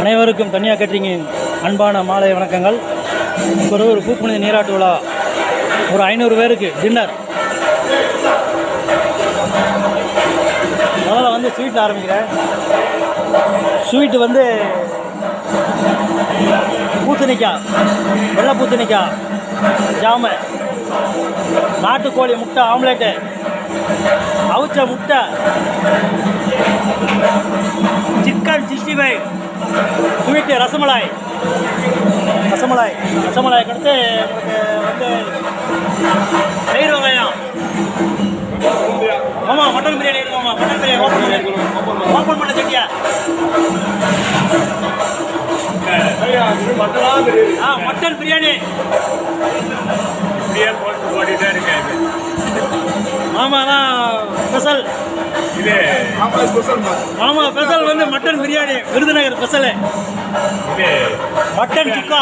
அனைவருக்கும் தனியாக கேட்டரிங் அன்பான மாலை வணக்கங்கள். ஒரு பூப்புனித நீராட்டு விழா, ஒரு 500 பேருக்கு டின்னர். முதல்ல வந்து ஸ்வீட்டில் ஆரம்பிக்கிறேன். ஸ்வீட்டு வந்து பூசணிக்காய், வெள்ளை பூசணிக்காய் ஜாமு, நாட்டுக்கோழி முட்டை ஆம்லேட்டு, அவிச்ச முட்டை, சிக்கன் 65, ஸ்வீட்டு ரசமலாய் அடுத்து உங்களுக்கு வந்து தயிர் வெங்காயம். ஆமாம், மட்டன் பிரியாணி இருக்குமாம்மா. மட்டன் பிரியாணி ஓப்பன் பண்ண சட்டியா? மட்டன் பிரியாணி ஆமாம், ஸ்பெஷல். ஆமாம், ஸ்பெஷல் வந்து mutton biryani, Virudhunagar special. Mutton chukka,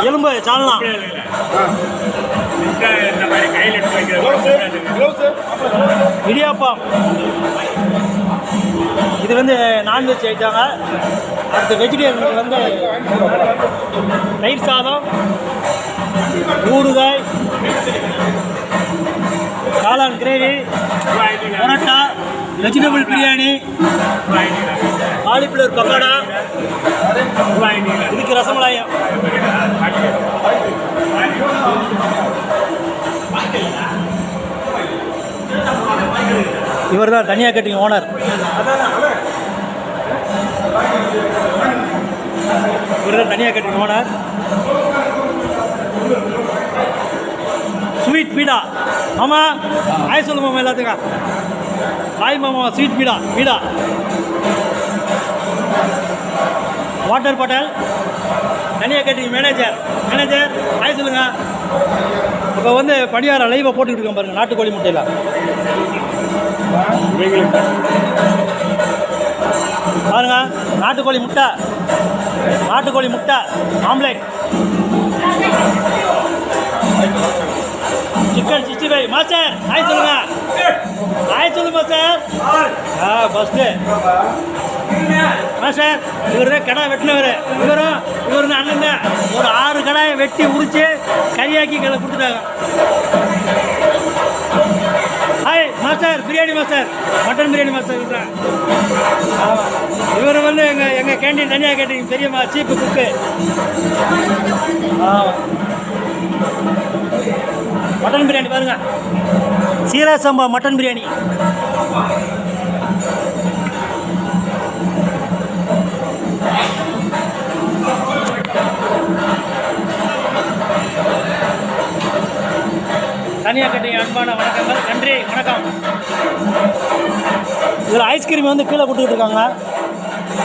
எலும்பு சால்னா, இடியாப்பம். இது வந்து நான்வெஜ் ஐட்டாங்க. அடுத்து வெஜிடேரியன் வந்து தயிர் சாதம், ஊறுகாய், காளான் gravy, parotta, vegetable biryani, cauliflower pakoda, இதுக்கு ரசமலாயம். இவர் தான் தனியாக கேட்டரிங் ஓனர். ஸ்வீட் பீடா மாமா, ஆய் சொல்லு மாமா எல்லாத்துக்கும். ஆய் மாமா, ஸ்வீட் பீடா. Water bottle. தனியாக கேட்டரிங் மேனேஜர் ஆய் சொல்லுங்க. இப்போ வந்து பணியாரம் லைவாக போட்டுக்கிட்டு இருக்கோம் பாருங்கள். நாட்டுக்கோழி முட்டையில் பாருங்க, நாட்டுக்கோழி முட்டை ஆம்லேட், சிக்கன் 65. மாஸ்டர் ஆய் சொல்லுங்க. மாஸ்டர். ஃபஸ்ட்டு மாஸ்டர் இவர் தான் கடை வெட்டினவர். இவரும் அண்ணன் ஒரு 6 கடாயை வெட்டி உரிச்சு கறியாக்கி கடை கொடுத்துட்டாங்க. Hi master, biryani master, mutton biryani master. இவர் வந்து எங்கள் கேண்டீன் தனியாக கேட்டீங்க பெரியம்மா, சீப்பு குக்கு. மட்டன் பிரியாணி பாருங்க, சீரா சம்பா மட்டன் பிரியாணி. தனியாக கேட்டீங்க அன்பான வணக்கங்கள். நன்றி, வணக்கம். இதில் ஐஸ்கிரீம் வந்து கீழே கொடுத்துக்கிட்டு இருக்காங்க.